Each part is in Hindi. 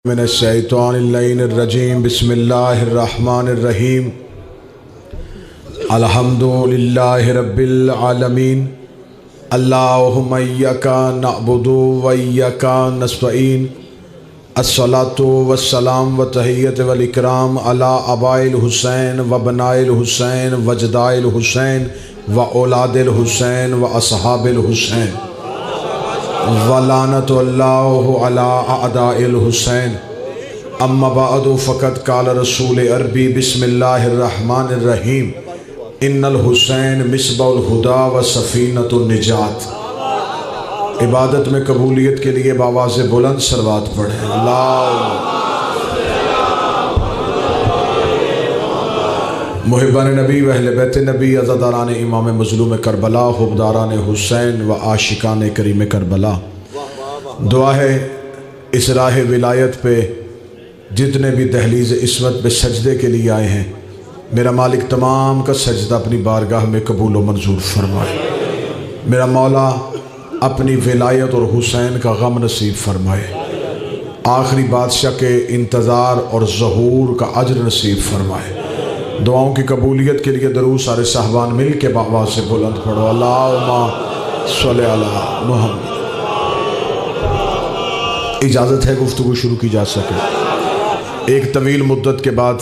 मिनश्शैतानिर्रजीम बिस्मिल्लाहिर्रहमानिर्रहीम अल्हम्दुलिल्लाहि रब्बिल आलमीन अल्लाहुम्मा इय्याका नअबुदु व इय्याका नस्तईन अस्सलातु वस्सलाम व तहिय्यत वल इकराम अला अबाइल हुसैन व बनाइल हुसैन वजदाइल हुसैन व औलादिल हुसैन व अस्हाबिल हुसैन वलानतुल्लाहु अला अअदाइल हुसैन अम्मा बअदु फ़क़द क़ाल रसूल अरबी बिस्मिल्लाहिर्रहमानिर्रहीम इन्नल हुसैन मिस्बाहुल हुदा व सफ़ीनतुन निजात। इबादत में कबूलियत के लिए बावाज़े बुलंद सलवात पढ़ें। मुहिब्बान नबी व अहले बैत नबी अज़ादारान इमाम मज़लूम करबला हुब्दारान हुसैन व आशिकान करीम करबला, दुआ है इस राह विलायत पे जितने भी दहलीज़ इस्मत पे सजदे के लिए आए हैं, मेरा मालिक तमाम का सजदा अपनी बारगाह में कबूल व मंजूर फरमाए। मेरा मौला अपनी विलायत और हुसैन का गम नसीब फरमाए। आखिरी बादशाह के इंतज़ार और ज़हूर का अज्र नसीब फरमाए। दुआओं की कबूलियत के लिए दरूद सारे साहबान मिल के बाबा से बुलंद पढ़ो। अल्लाहुम्मा सल्लि अला मुहम्मद। इजाज़त है गुफ्तगू शुरू की जा सके। एक तवील मुद्दत के बाद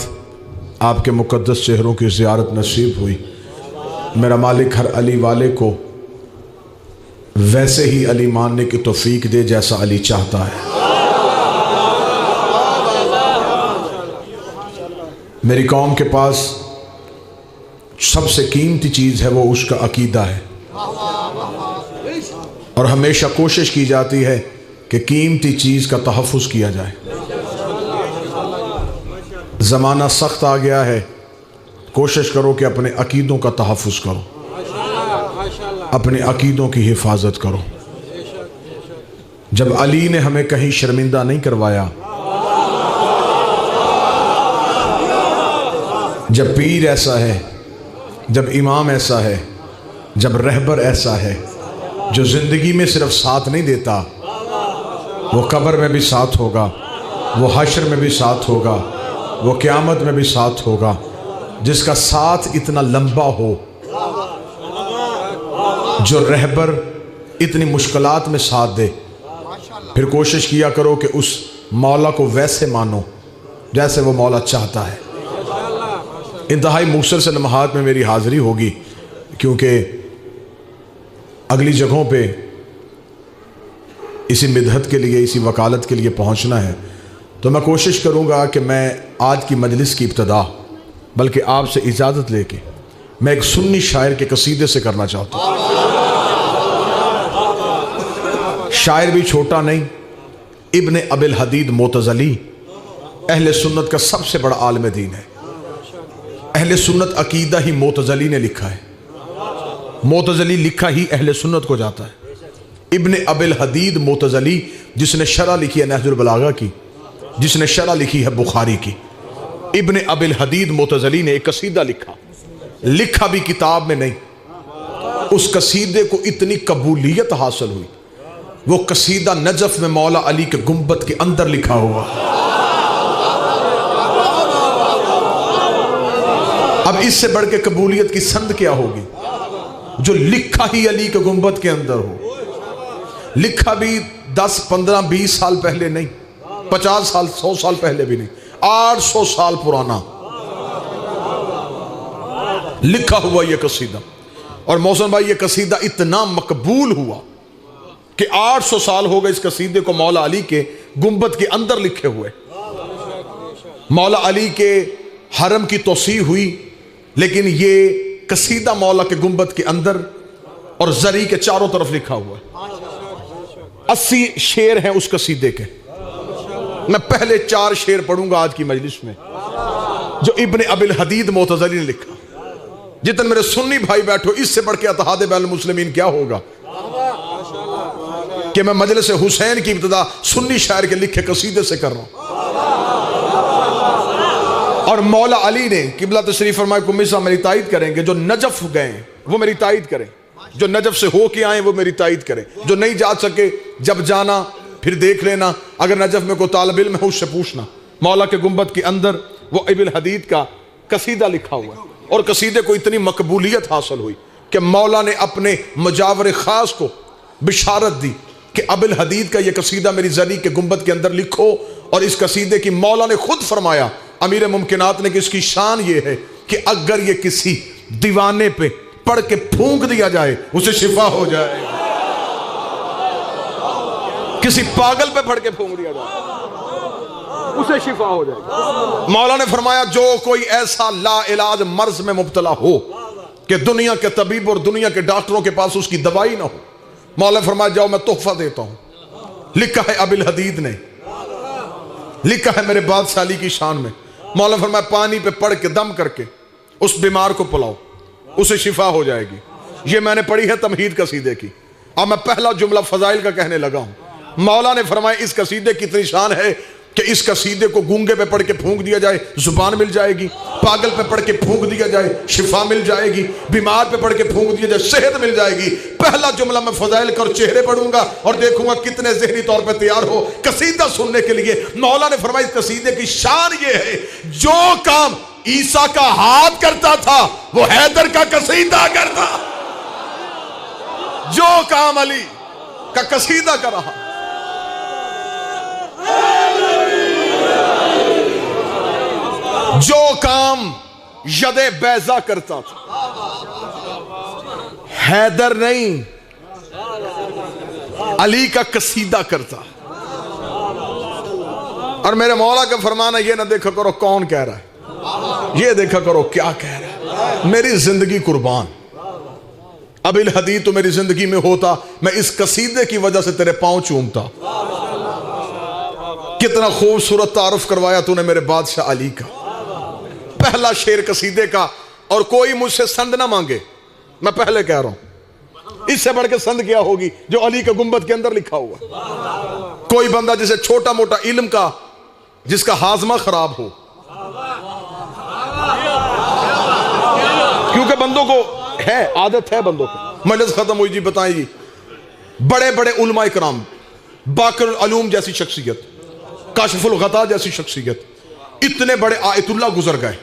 आपके मुक़द्दस चेहरों की ज़ियारत नसीब हुई। मेरा मालिक हर अली वाले को वैसे ही अली मानने की तौफीक दे जैसा अली चाहता है। मेरी कौम के पास सबसे कीमती चीज़ है वो उसका अकीदा है, और हमेशा कोशिश की जाती है कि कीमती चीज़ का तहफ़्फ़ुज़ किया जाए। ज़माना सख्त आ गया है, कोशिश करो कि अपने अकीदों का तहफ़्फ़ुज़ करो, अपने अकीदों की हिफाजत करो। जब अली ने हमें कहीं शर्मिंदा नहीं करवाया, जब पीर ऐसा है, जब इमाम ऐसा है, जब रहबर ऐसा है जो ज़िंदगी में सिर्फ साथ नहीं देता, वो कब्र में भी साथ होगा, वो हश्र में भी साथ होगा, वो क़यामत में भी साथ होगा, जिसका साथ इतना लंबा हो, जो रहबर इतनी मुश्किलात में साथ दे, फिर कोशिश किया करो कि उस मौला को वैसे मानो जैसे वो मौला चाहता है। इंतहाई मुख्तसर से लम्हात में मेरी हाज़िरी होगी, क्योंकि अगली जगहों पे इसी मिदहत के लिए, इसी वकालत के लिए पहुंचना है। तो मैं कोशिश करूंगा कि मैं आज की मजलिस की इब्तिदा बल्कि आपसे इजाज़त लेके मैं एक सुन्नी शायर के कसीदे से करना चाहता हूँ। शायर भी छोटा नहीं, इब्ने अबिल हदीद मोतज़ली अहले सुन्नत का सबसे बड़ा आलिम दीन है। अहले सुन्नत अकीदा ही मोतज़ली ने लिखा है, मोतज़ली लिखा ही अहले सुन्नत को जाता है। इब्ने अबिल हदीद मोतज़ली, जिसने शरह लिखी है नहजुल बलागा की, जिसने शरह लिखी है बुखारी की, इब्ने अबिल हदीद मोतज़ली ने एक कसीदा लिखा, लिखा भी किताब में नहीं। उस कसीदे को इतनी कबूलियत हासिल हुई, वो कसीदा नजफ में मौला अली के गुंबद के अंदर लिखा हुआ। अब इससे बढ़ के कबूलियत की संद क्या होगी, जो लिखा ही अली के गुंबद के अंदर हो। लिखा भी 10, 15, 20 साल पहले नहीं, 50 साल, 100 साल पहले भी नहीं, 800 साल पुराना लिखा हुआ यह कसीदा। और मौसम भाई, यह कसीदा इतना मकबूल हुआ कि 800 साल हो गए इस कसीदे को मौला अली के गुंबद के अंदर लिखे हुए। मौला अली के हरम की तोसी हुई, लेकिन ये कसीदा मौला के गुंबद के अंदर और जरी के चारों तरफ लिखा हुआ है। 80 शेर हैं उस कसीदे के। मैं पहले 4 शेर पढ़ूंगा आज की मजलिस में, जो इब्ने अबिल हदीद मोतज़ली ने लिखा। जितने मेरे सुन्नी भाई बैठो, इससे बढ़ के अतहाद बैन मुस्लिमीन क्या होगा कि मैं मजलिस हुसैन की इब्तिदा सुन्नी शायर के लिखे कसीदे से कर रहा हूं। और मौला अली ने किबला तशरीफ फरमाए, कुम्मी साहब मेरी तायद करेंगे, जो नजफ गए वो मेरी तायद करें, जो नजफ से हो के आए वो मेरी तायद करें, जो नहीं जा सके जब जाना फिर देख लेना, अगर नजफ में कोई तालिब इल्म है उससे पूछना। मौला के गुंबद के अंदर वो इब्न हदीद का कसीदा लिखा हुआ है, और कसीदे को इतनी मकबूलियत हासिल हुई कि मौला ने अपने मुजावर खास को बिशारत दी कि अबिल हदीद का यह कसीदा मेरी जरी के गुंबद के अंदर लिखो। और इस कसीदे की मौला ने खुद फरमाया, अमीर मुमकिनात ने, कि इसकी शान ये है कि अगर ये किसी दीवाने पे पढ़ के फूंक दिया जाए उसे शिफा हो जाए, किसी पागल पे पढ़ के फूंक दिया जाए उसे शिफा हो जाए। मौला ने फरमाया, जो कोई ऐसा ला इलाज मर्ज में मुब्तला हो कि दुनिया के तबीब और दुनिया के डॉक्टरों के पास उसकी दवाई ना हो, मौला ने फरमाया, जाओ मैं तोहफा देता हूं। लिखा है अबिल हदीद ने, लिखा है मेरे बादशाह अली की शान में। मौला ने फरमाया, पानी पे पढ़ के दम करके उस बीमार को पिलाओ, उसे शिफा हो जाएगी। ये मैंने पढ़ी है तमहीद कसीदे की। अब मैं पहला जुमला फजाइल का कहने लगा हूं। मौला ने फरमाया, इस कसीदे की इतनी शान है कि इस कसीदे को गूंगे पे पढ़ के फूंक दिया जाए जुबान मिल जाएगी, पागल पे पढ़ के फूंक दिया जाए शिफा मिल जाएगी, बीमार पे पढ़ के फूंक दिया जाए सेहत मिल जाएगी। पहला जुमला मैं फजाइल कर चेहरे पढ़ूंगा और देखूंगा कितने ज़हनी तौर पे तैयार हो कसीदा सुनने के लिए। मौला ने फरमाया, इस कसीदे की शान ये है, जो काम ईसा का हाथ करता था वो हैदर का कसीदा करता, जो काम अली का कसीदा कर रहा, जो काम यदे बैजा करता था हैदर नहीं अली का कसीदा करता। और मेरे मौला का फरमाना ये ना देखा करो कौन कह रहा है, ये देखा करो क्या कह रहा है। मेरी जिंदगी कुर्बान, अबिल हदीद तो मेरी जिंदगी में होता, मैं इस कसीदे की वजह से तेरे पांव चूमता। कितना खूबसूरत तारुफ करवाया तूने मेरे बादशाह अली का। पहला शेर कसीदे का, और कोई मुझसे संद ना मांगे, मैं पहले कह रहा हूं, इससे बढ़ के संद क्या होगी जो अली के गुंबद के अंदर लिखा हुआ। कोई बंदा जिसे छोटा मोटा इल्म का, जिसका हाजमा खराब हो, क्योंकि बंदों को है, आदत है बंदों को। मजलिस खत्म हुई जी, बताइए, बड़े बड़े उलमा इकराम, बाकर अलूम जैसी शख्सियत, काशिफुल गता जैसी शख्सियत, इतने बड़े आयतुल्लाह गुजर गए,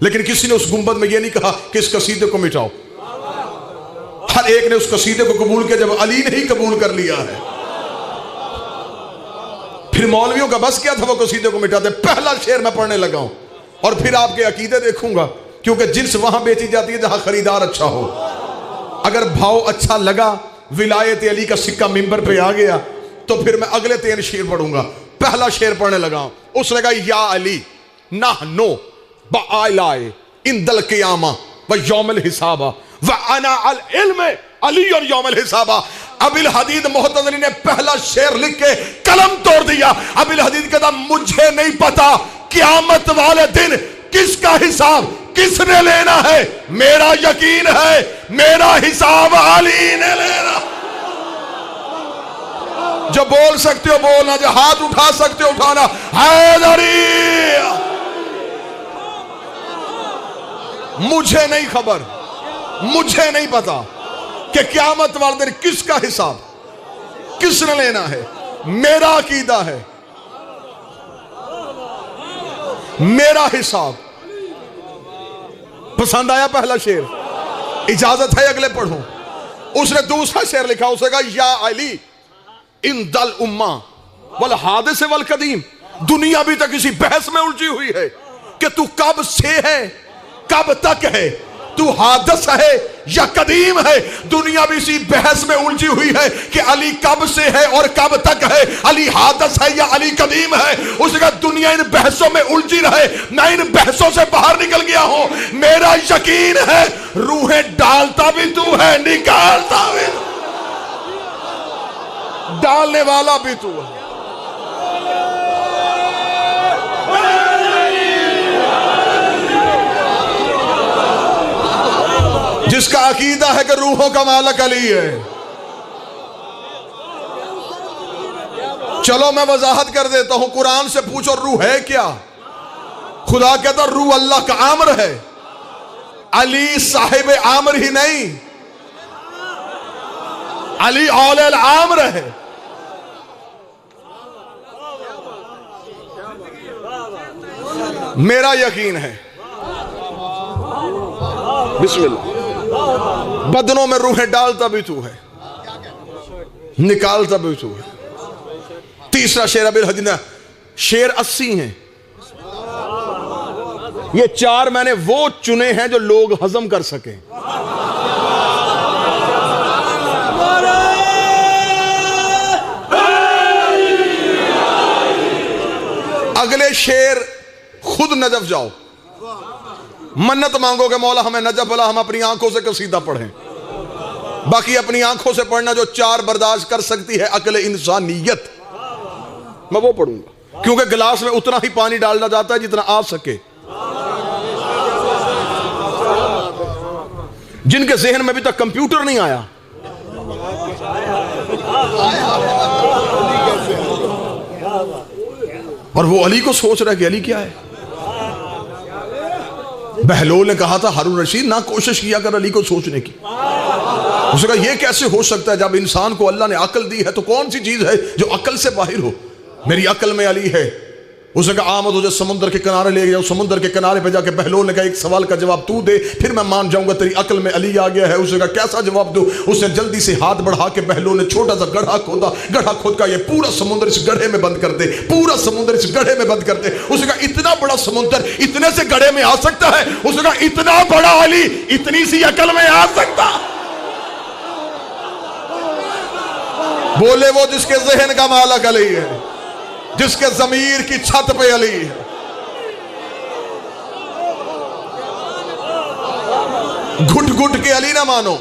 लेकिन किसी ने उस गुंबद में यह नहीं कहा कि इस कसीदे को मिटाओ। हर एक ने उस कसीदे को कबूल किया जब अली ने ही कबूल कर लिया है। फिर मौलवियों का बस क्या था वो कसीदे को मिटाते। पहला शेर मैं पढ़ने लगा हूं और फिर आपके अकीदे देखूंगा, क्योंकि जिन्स वहां बेची जाती है जहां खरीदार अच्छा हो। अगर भाव अच्छा लगा, विलायत अली का सिक्का मिंबर पे आ गया, तो फिर मैं अगले 3 शेर पढ़ूंगा। पहला शेर पढ़ने लगा हूं, उसने कहा, या अली ना नो बालाए इंदल क़ियामा व यौमल हिसाबा व अना अल इल्म अली और यौमल हिसाबा। अबिल हदीद मोहतज़िली ने पहला शेर लिख के कलम तोड़ दिया। अबिल हदीद कहता, मुझे नहीं पता क़यामत वाले दिन किसका हिसाब किसने लेना है, मेरा यकीन है मेरा हिसाब अली ने लेना। जो बोल सकते हो बोलना, जो हाथ उठा सकते हो उठाना। हैदरी, मुझे नहीं खबर, मुझे नहीं पता कि क़यामत वाले दिन किसका हिसाब किसने लेना है, मेरा अकीदा है मेरा हिसाब। पसंद आया पहला शेर? इजाजत है अगले पढ़ूं? उसने दूसरा शेर लिखा, उसने कहा, या अली इन दल उम्मा वल हादिस वल कदीम। दुनिया भी तक इसी बहस में उलझी हुई है कि तू कब से है कब तक है, तू हादस है या कदीम है। दुनिया भी इसी बहस में उलझी हुई है कि अली कब से है और कब तक है, अली हादस है या अली कदीम है। उसने कहा, दुनिया इन बहसों में उलझी रहे, मैं इन बहसों से बाहर निकल गया हूं। मेरा यकीन है रूहें डालता भी तू है, निकालता भी, डालने वाला भी तू है। जिसका अकीदा है कि रूहों का मालिक अली है। चलो मैं वजाहत कर देता हूं, कुरान से पूछो रूह है क्या? खुदा कहता रूह अल्लाह का आमर है। अली साहिब आमर ही नहीं, अली औल आमर है। मेरा यकीन है। बिस्मिल्लाह। बदनों में रूहें डालता भी तू है, निकालता भी तू है। तीसरा शेर अबिल हदीना, शेर 80 हैं। ये 4 मैंने वो चुने हैं जो लोग हजम कर सके। अगले शेर खुद नजफ जाओ, मन्नत मांगो कि मौला हमें नजफ वाला हम अपनी आंखों से कसीदा पढ़ें। बाकी अपनी आंखों से पढ़ना जो 4 बर्दाश्त कर सकती है अकल इंसानियत, मैं वो पढ़ूंगा, क्योंकि गिलास में उतना ही पानी डालना जाता है जितना आ सके। जिनके जहन में अभी तक कंप्यूटर नहीं आया, और वो अली को सोच रहा है कि अली क्या है। बहलोल ने कहा था हारून रशीद ना कोशिश किया कर अली को सोचने की। उसने कहा यह कैसे हो सकता है, जब इंसान को अल्लाह ने अकल दी है तो कौन सी चीज है जो अकल से बाहर हो। मेरी अकल में अली है। उसने कहा आमद तुझे समुद्र के किनारे ले जाओ। समुद्र के किनारे पे जाके बहलोल ने कहा एक सवाल का जवाब तू दे, फिर मैं मान जाऊंगा तेरी अकल में अली आ गया है। उसने कहा कैसा जवाब दूं। उसने जल्दी से हाथ बढ़ा के बहलोल ने छोटा सा गड्ढा खोदा। गड्ढा खोद का ये पूरा समुद्र इस गड्ढे में बंद कर दे, पूरा समुद्र इस गड्ढे में बंद कर दे। उसने कहा इतना बड़ा समुद्र इतने से गड्ढे में आ सकता है। उसने कहा इतना बड़ा अली इतनी सी अकल में आ सकता। बोले वो जिसके जहन का मालक अली है, जिसके जमीर की छत पे अली है। घुट घुट के अली ना मानो,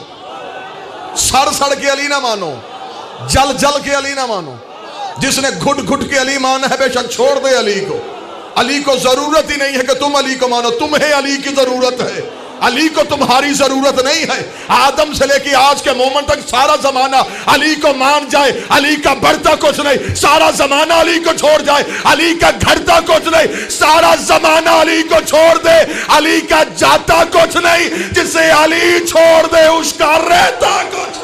सड़ सड़ के अली ना मानो, जल जल के अली ना मानो। जिसने घुट घुट के अली माना है बेशक छोड़ दे अली को। अली को जरूरत ही नहीं है कि तुम अली को मानो, तुम्हें अली की जरूरत है। अली को तुम्हारी जरूरत नहीं है। आदम से लेके आज के मोमेंट तक सारा जमाना अली को मान जाए, अली का बढ़ता कुछ नहीं। सारा जमाना अली को छोड़ जाए, अली का घटता कुछ नहीं। सारा जमाना अली को छोड़ दे, अली का जाता कुछ नहीं। जिसे अली छोड़ दे उसका रहता कुछ।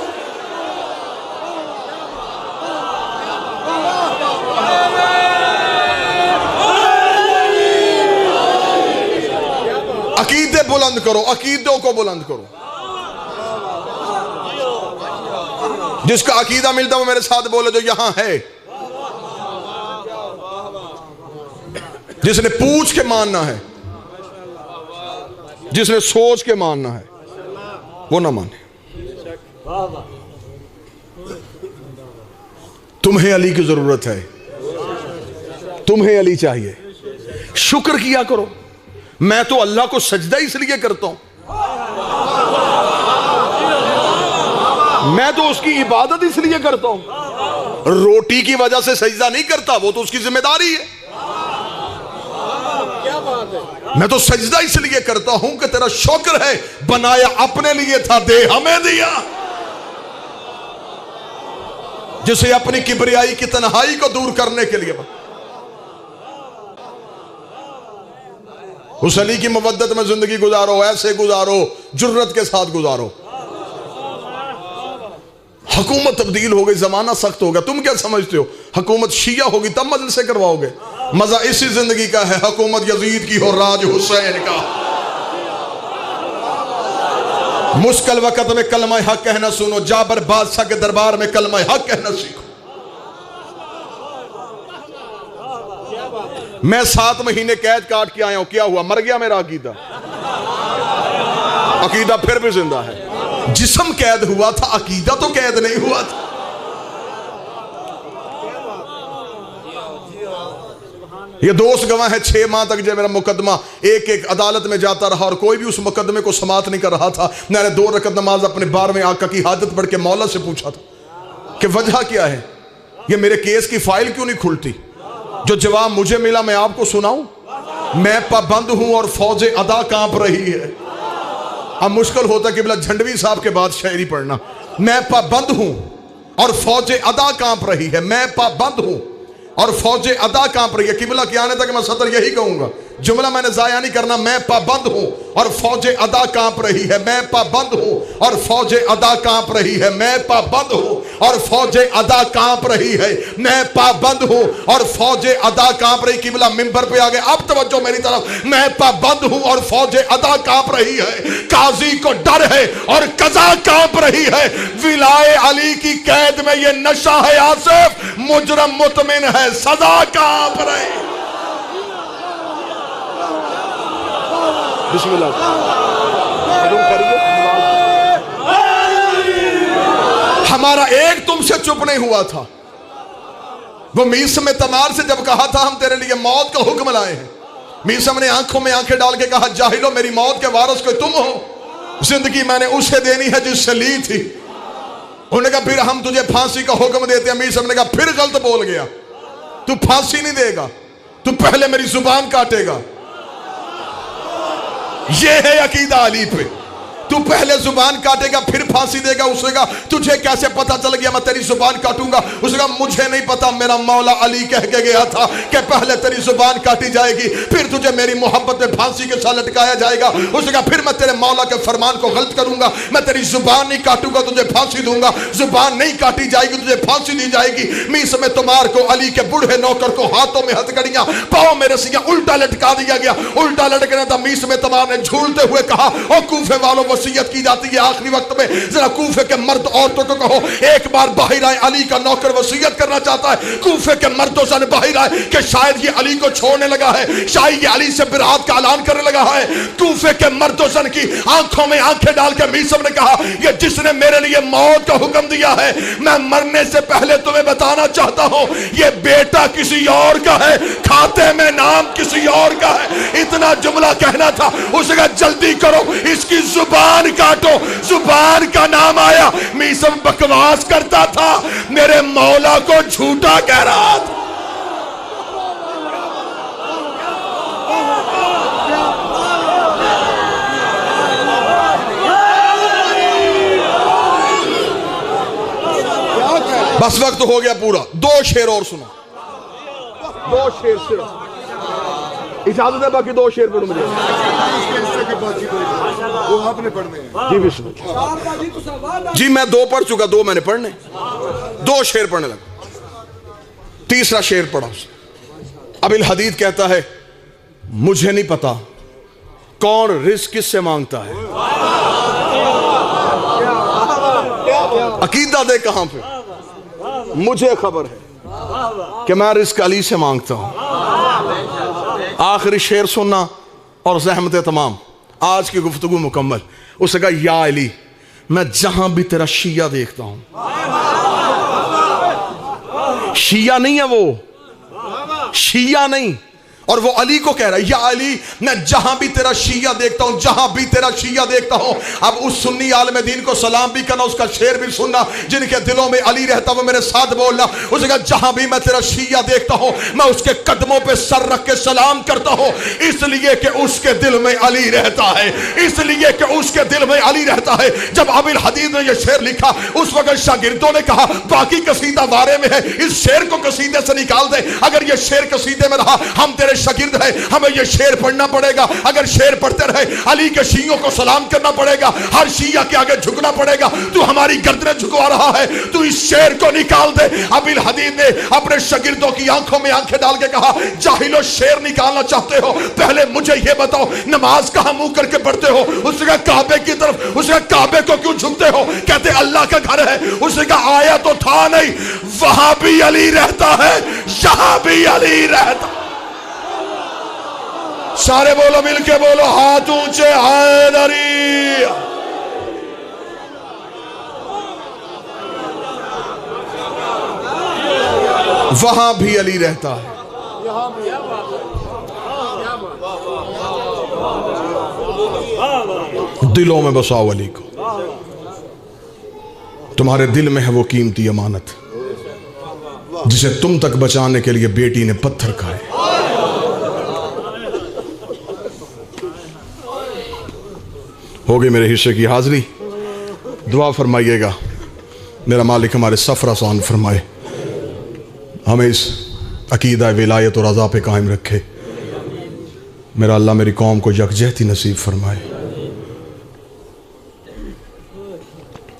अकीदे बुलंद करो, अकीदों को बुलंद करो। जिसका अकीदा मिलता वो मेरे साथ बोले जो यहां है। जिसने पूछ के मानना है, जिसने सोच के मानना है, वो ना माने। तुम्हें अली की जरूरत है, तुम्हें अली चाहिए। शुक्र किया करो। मैं तो अल्लाह को सजदा इसलिए करता हूं, मैं तो उसकी इबादत इसलिए करता हूं। रोटी की वजह से सजदा नहीं करता, वो तो उसकी जिम्मेदारी है। मैं तो सजदा इसलिए करता हूं कि तेरा शुक्र है, बनाया अपने लिए था, दे हमें दिया। जिसे अपनी किबरियाई की तन्हाई को दूर करने के लिए उस अली की मवद्दत में जिंदगी गुजारो, ऐसे गुजारो, जुर्रत के साथ गुजारो। हुकूमत तब्दील हो गई, जमाना सख्त हो गया, तुम क्या समझते हो हुकूमत शिया होगी तब मजलिसे करवाओगे? मजा इसी जिंदगी का है, हुकूमत यजीद की हो, राज हुसैन का। मुश्किल वक्त में कलमा हक कहना सुनो, जाबर बादशाह के दरबार में कलमा हक कहना सीखो। मैं 7 महीने कैद काट के आया हूं, क्या हुआ? मर गया मेरा अकीदा? अकीदा फिर भी जिंदा है। जिस्म कैद हुआ था, अकीदा तो कैद नहीं हुआ था। ये दोस्त गवाह है, 6 माह तक जो मेरा मुकदमा एक एक अदालत में जाता रहा और कोई भी उस मुकदमे को समाप्त नहीं कर रहा था। मैंने 2 रकत नमाज अपने 12वें आका की हाजत पढ़ के मौला से पूछा था कि वजह क्या है, ये मेरे केस की फाइल क्यों नहीं खुलती? जो जवाब मुझे मिला मैं आपको सुनाऊं। मैं पाबंद हूं और फौज अदा कांप रही है। अब मुश्किल होता कि झंडवी साहब के बाद शायरी पढ़ना। मैं पाबंद हूं और फौज अदा कांप रही है। मैं पाबंद हूं और फौजे अदा कांप रही है। किबला के आने तक मैं सदर यही कहूंगा, जुमला मैंने जाया नहीं करना। मैं पाबंद हूं और फौजे अदा कांप रही है। मैं पाबंद हूं और फौजे अदा कांप रही है। मैं पाबंद हूं और फौजे अदा कांप रही है। मैं पाबंद हूं और फौजे अदा कांप रही। किबला मिंबर पे आ गए, अब तवज्जो मेरी तरफ। मैं पाबंद हूं और फौजे अदा कांप रही है। काजी को डर है और कजा कांप रही है। विलाए अली की कैद में ये नशा है आसिफ, मुजरम मुतमिन है, सजा कांप रही। बिस्मिल्लाह। हमारा एक तुमसे चुप नहीं हुआ था। वो मीसम तमार से जब कहा था हम तेरे लिए मौत का हुक्म लाए हैं, मीसम ने आंखों में आंखें डाल के कहा, जाहिलो मेरी मौत के वारिस कोई तुम हो, जिंदगी मैंने उसे देनी है जिससे ली थी। उन्होंने कहा फिर हम तुझे फांसी का हुक्म देते हैं। मीसम ने कहा फिर गलत बोल गया, तू फांसी नहीं देगा, तू पहले मेरी जुबान काटेगा। ये है अकीदा अली पे, तू पहले जुबान काटेगा फिर फांसी देगा। उसने कहा तुझे कैसे पता चल गया मैं तेरी जुबान काटूंगा? उसने कहा मुझे नहीं पता, मेरा मौला अली कह के गया था कि पहले तेरी जुबान काटी जाएगी, फिर तुझे मेरी मोहब्बत में फांसी के साथ लटकाया जाएगा। उसने कहा फिर मैं तेरे मौला के फरमान को गलत करूंगा, मैं तेरी जुबान नहीं काटूंगा, तुझे फांसी दूंगा। जुबान नहीं काटी जाएगी, तुझे फांसी दी जाएगी। मीस में तुम्हार को अली के बूढ़े नौकर को हाथों में हथकड़ियां, पांव में रस्सियां, उल्टा लटका दिया गया। उल्टा लटकना था। मीस में तमार ने झूलते हुए कहा, ओ कूफे वालों, वसीयत की जाती है आखिरी वक्त में, जरा कूफे के मर्द औरतों को कहो एक बार बाहर आए, अली का नौकर वसीयत करना चाहता है। कूफे के मर्दों से बाहर आए कि शायद ये अली को छोड़ने लगा है, शायद ये अली से बिरात का ऐलान करने लगा है। कूफे के मर्दों सन की आंखों में आंखें डाल के मीसम ने कहा, ये जिसने मेरे लिए मौत का हुक्म दिया है, मैं मरने से पहले तुम्हें बताना चाहता हूं, ये बेटा किसी और का है, खाते में नाम किसी और का है। इतना जुमला कहना था। उसका जल्दी करो, इसकी जुबान काटो। जुबान का नाम आया। मीसम बकवास करता था, मेरे मौला को झूठा कह रहा था। बस वक्त हो गया पूरा। 2 शेर और सुनो, 2 शेर सिर्फ इजाजत है, बाकी 2 शेर पढ़ो मुझे। वो आपने पढ़ने जी बिस्मिल्लाह। जी मैं 2 पढ़ चुका, 2 मैंने पढ़ने, 2 शेर पढ़ने लगा। तीसरा शेर पढ़ा। अबिल हदीद कहता है, मुझे नहीं पता कौन रिस्क किससे मांगता है। अकीदा दे कहां पे? मुझे खबर है कि मैं रिस्क अली से मांगता हूं। आखिरी शेर सुनना और ज़हमत तमाम, आज की गुफ्तगू मुकम्मल। उसने कहा, या अली, मैं जहां भी तेरा शिया देखता हूं, शिया नहीं है वो, शिया नहीं, और वो अली को कह रहा है, या अली, मैं जहां भी तेरा शिया देखता हूं, जहां भी तेरा शिया देखता हूं। अब उस सुन्नी आलम दीन को सलाम भी करना, उसका शेर भी सुनना, जिनके दिलों में अली रहता वो मेरे साथ बोलना। उसने कहा, जहां भी मैं तेरा शिया देखता हूं, मैं उसके कदमों पे सर रख के सलाम करता हूं, इसलिए कि उसके दिल में अली रहता है, इसलिए कि उसके दिल में अली रहता है। जब अबिल हदीद ने यह शेर लिखा, उस वक्त शागिर्दों ने कहा, बाकी कसीदा बारे में है, इस शेर को कसीदे से निकाल दे। अगर यह शेर कसीदे में रहा, हम तेरे शागिर्द है, हमें यह शेर पढ़ना पड़ेगा। अगर शेर पढ़ते रहे, अली के शियों को सलाम करना पड़ेगा, हर शिया के आगे झुकना पड़ेगा। तू हमारी गर्दनें झुकवा रहा है, तू इस शेर को निकाल दे। अबिल हदीद ने अपने शागिर्दों की आंखों में आंखें डाल के कहा, जाहिलो, शेर निकालना चाहते हो, पहले मुझे यह बताओ, नमाज कहां मुंह करके पढ़ते हो? उसने कहा, काबे की तरफ। उसने कहा, काबे को क्यों झुकते हो? कहते अल्लाह का घर है। उसने कहा, आया तो था नहीं, वहां भी अली रहता है, यहां भी अली रहता। सारे बोलो, मिलके बोलो, हाथ ऊंचे, हैदरी। वहां भी अली रहता है। दिलों में बसाओ अली को, तुम्हारे दिल में है वो कीमती अमानत जिसे तुम तक बचाने के लिए बेटी ने पत्थर खाए। हो गई मेरे हिस्से की हाजिरी। दुआ फरमाइएगा, मेरा मालिक हमारे सफर आसान फरमाए, हमें इस अकीदा विलायत और रज़ा पे कायम रखे। मेरा अल्लाह मेरी कौम को यकजहती नसीब फरमाए।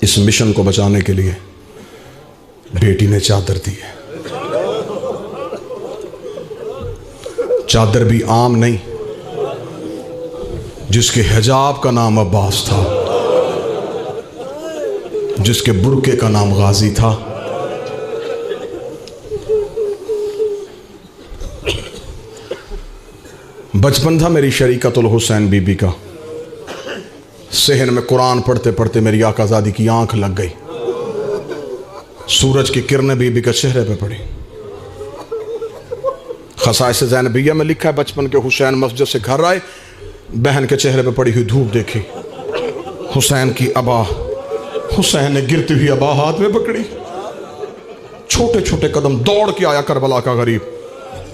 इस मिशन को बचाने के लिए बेटी ने चादर दी है। चादर भी आम नहीं, जिसके हिजाब का नाम अब्बास था, जिसके बुरके का नाम गाजी था। बचपन था मेरी शरीकतुल हुसैन बीबी का। सेहन में कुरान पढ़ते पढ़ते मेरी आकाज़ादी की आंख लग गई। सूरज की किरणें बीबी के चेहरे पे पड़ी। खसाइस ज़ैनबिया में लिखा है, बचपन के हुसैन मस्जिद से घर आए, बहन के चेहरे पे पड़ी हुई धूप देखी, हुसैन की अबा, हुसैन ने गिरती हुई अबा हाथ में पकड़ी, छोटे छोटे कदम दौड़ के आया करबला का गरीब,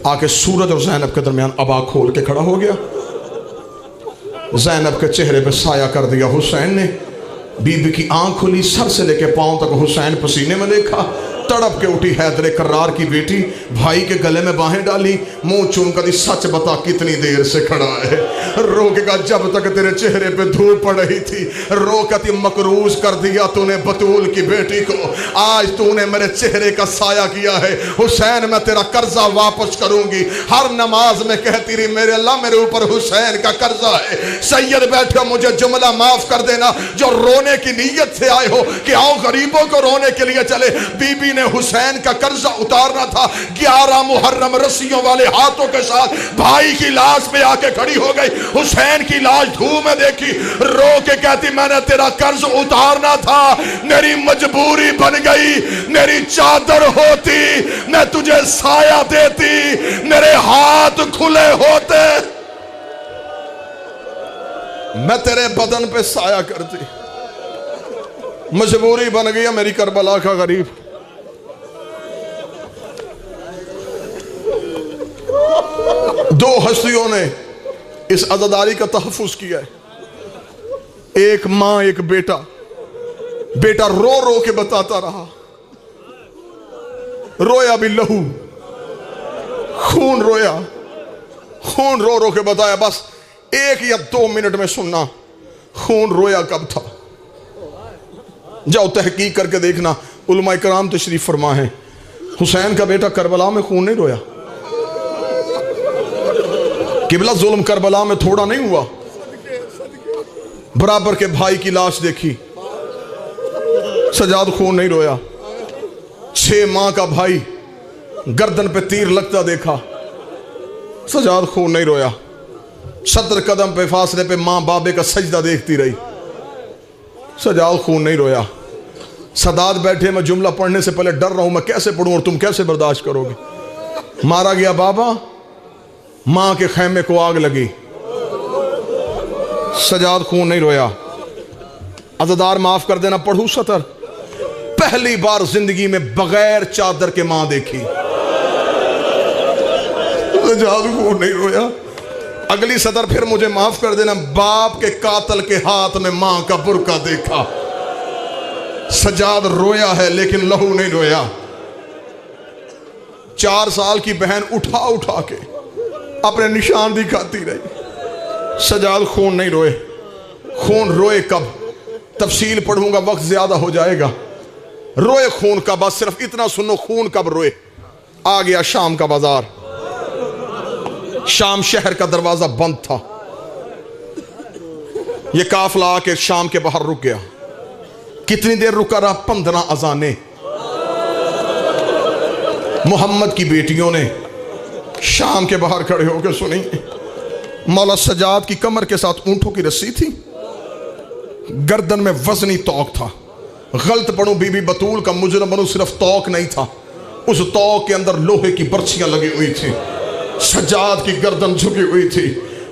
आके सूरज और ज़ैनब के दरमियान अबा खोल के खड़ा हो गया। ज़ैनब के चेहरे पे साया कर दिया हुसैन ने। बीबी की आंख खुली, सर से लेके पांव तक हुसैन पसीने में देखा। तड़प के उठी हैदर कर्रार की बेटी, भाई के गले में बाहें डाली, मुंह चूम कर दी, सच बता कितनी देर से खड़ा है? रो के कहा, जब तक तेरे चेहरे पे धूप पड़ रही थी। रो के मकरूज कर दिया तूने बतूल की बेटी को, आज तूने मेरे चेहरे का साया किया है। हुसैन मैं तेरा कर्जा वापस करूंगी। हर नमाज में कहती रही, मेरे अल्लाह मेरे ऊपर हुसैन का कर्जा है। सैयद बैठो, मुझे जुमला माफ कर देना, जो रोने की नीयत से आए हो कि आओ गरीबों को रोने के लिए चले। बीबी ने हुसैन का कर्जा उतारना था। 11 मुहर्रम रस्सियों वाले हाथों के साथ भाई की लाश पे आके खड़ी हो गई। हुसैन की लाश धूम में देखी, रो के कहती, मैंने तेरा कर्ज उतारना था, मेरी मजबूरी बन गई। मेरी चादर होती मैं तुझे साया देती, मेरे हाथ खुले होते मैं तेरे बदन पे साया करती। मजबूरी बन गई मेरी करबला का गरीब। दो हस्तियों ने इस अज़ादारी का तहफ़्फ़ुज़ किया है, एक मां एक बेटा। बेटा रो रो के बताता रहा, रोया भी लहू, खून रोया, खून रो रो के बताया। बस 1 या 2 मिनट में सुनना, खून रोया कब था। जाओ तहकीक करके देखना, उलमा इकराम तशरीफ फरमा है, हुसैन का बेटा करबला में खून नहीं रोया। किबला जुल्म करबला में थोड़ा नहीं हुआ, बराबर के भाई की लाश देखी, सजाद खून नहीं रोया। 6 माह का भाई गर्दन पे तीर लगता देखा, सजाद खून नहीं रोया। 70 कदम पे फासले पे मां बाबे का सजदा देखती रही, सजाद खून नहीं रोया। सदात बैठे, मैं जुमला पढ़ने से पहले डर रहा हूं मैं कैसे पढ़ूं और तुम कैसे बर्दाश्त करोगे। मारा गया बाबा, मां के खैमे को आग लगी, सजाद खून नहीं रोया। अज़ादार माफ कर देना, पढ़ू सतर, पहली बार जिंदगी में बगैर चादर के मां देखी, सजाद खून नहीं रोया। अगली सतर फिर मुझे माफ कर देना, बाप के कातल के हाथ में मां का बुरका देखा, सजाद रोया है लेकिन लहू नहीं रोया। 4 साल की बहन उठा उठा के अपने निशान दिखाती रही, सजाद खून नहीं रोए। खून रोए कब, तफसील पढ़ूंगा, वक्त ज्यादा हो जाएगा। रोए खून का, बस सिर्फ इतना सुनो, खून कब रोए। आ गया शाम का बाजार, शाम शहर का दरवाजा बंद था। यह काफिला आके शाम के बाहर रुक गया। कितनी देर रुका रहा? 15 अजाने। मोहम्मद की बेटियों ने शाम के बाहर खड़े होकर सुनी। मौला सजाद की कमर के साथ ऊंटों की रस्सी थी, गर्दन में वजनी तौक था। गलत पढ़ूं, बीबी बतूल का मुजरम बनूं, सिर्फ तौक नहीं था, उस तौक के अंदर लोहे की बर्छियां लगी हुई थी। सजाद की गर्दन झुकी हुई थी,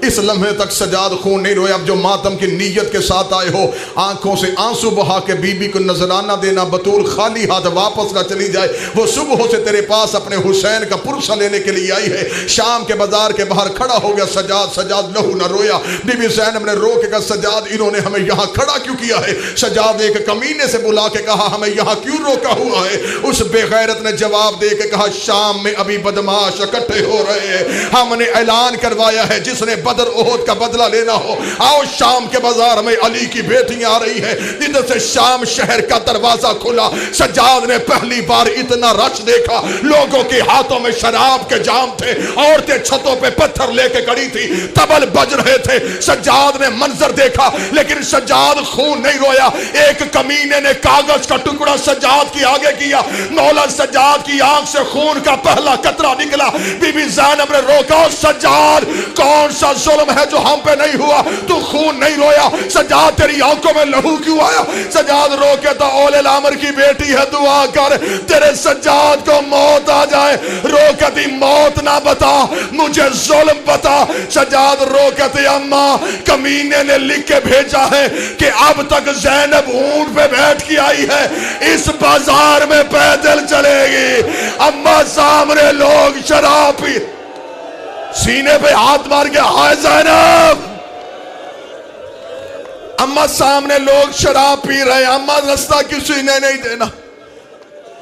इस लम्हे तक सजाद खून नहीं रोया। अब जो मातम की नीयत के साथ आए हो, आंखों से आंसू बहा के बीबी को नजराना देना, बतूल खाली हाथ वापस ना चली जाए। वो सुबह से तेरे पास अपने हुसैन का पुरसा लेने के लिए आई है। शाम के बाजार के बाहर खड़ा हो गया सजाद। सजाद लहू न रोया। बीबी ज़ैनब ने रो के कहा, सजाद इन्होंने हमें यहाँ खड़ा क्यों किया है? सजाद एक कमीने से बुला के कहा, हमें यहाँ क्यों रोका हुआ है? उस बेगैरत ने जवाब दे के कहा, शाम में अभी बदमाश इकट्ठे हो रहे हैं, हमने ऐलान करवाया है जिसने बदर ओहद का बदला लेना हो, आओ शाम के बाजार में अली की बेटियां आ रही है। इधर से शाम शहर का दरवाजा खुला। सजाद ने पहली बार इतना रश देखा। लोगों के हाथों में शराब के जाम थे, औरतें छतों पे पत्थर लेके खड़ी थी, तबल बज रहे थे। सजाद ने मंजर देखा लेकिन सजाद खून नहीं रोया। एक कमीने ने कागज का टुकड़ा सजाद की आगे किया। मौला सजाद की आंख से खून का पहला कतरा निकला। बीबी ज़ैनब ने रोका, सजाद कौन सा जुल्म है जो हम पे नहीं हुआ? तू खून नहीं रोया? सजाद तेरी आंखों में लहू क्यों आया? सजाद रो के तो औले आमर की बेटी है, दुआ कर तेरे सजाद को मौत आ जाए। रो कती मौत ना बता, मुझे जुल्म बता। सजाद रो कहते, अम्मा कमीने ने लिख के भेजा है कि अब तक ज़ैनब ऊंट पे बैठ के आई है, इस बाजार में पैदल चलेगी। अम्मा सामने लोग शराब पी, सीने पे हाथ मार के, हाय ज़ैनब। अम्मा सामने लोग शराब पी रहे, अम्मा रास्ता किसी ने नहीं देना।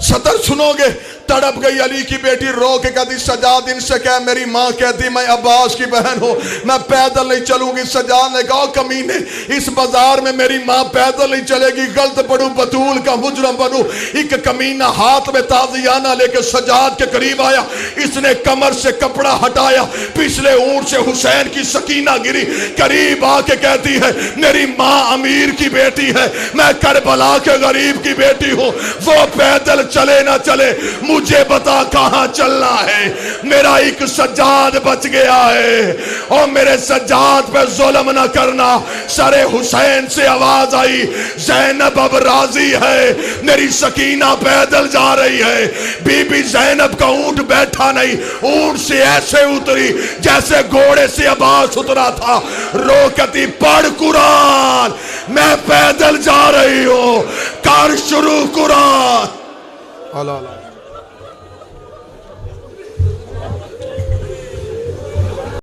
सदर सुनोगे, तड़प गई अली की बेटी, रो के कहती, सजाद इनसे क्या? मेरी माँ कहती मैं अब्बास की बहन हूँ, मैं पैदल नहीं चलूंगी। सजाद ने कहा, कमीने इस बाजार में मेरी माँ पैदल नहीं चलेगी, गलत पड़ू, बतूल का मुजरम बनू। एक कमीना हाथ में ताजियाना लेके सजाद के करीब आया। इसने कमर से कपड़ा हटाया, पिछले ऊंट से हुसैन की सकीना गिरी, करीब आके कहती है, मेरी माँ अमीर की बेटी है, मैं करबला के गरीब की बेटी हूँ। वो पैदल चले ना चले, मुझे बता कहां चलना है। मेरा एक सज्जाद बच गया है और मेरे सज्जाद पे जुल्म न करना। सरे हुसैन से आवाज आई, ज़ैनब अब राजी है, मेरी सकीना पैदल जा रही है। बीबी ज़ैनब का ऊंट बैठा नहीं, ऊंट से ऐसे उतरी जैसे घोड़े से अब्बास उतरा था। रोकती, पढ़ कुरान, मैं पैदल जा रही हूं, कर शुरू कुरान। अल्लाह।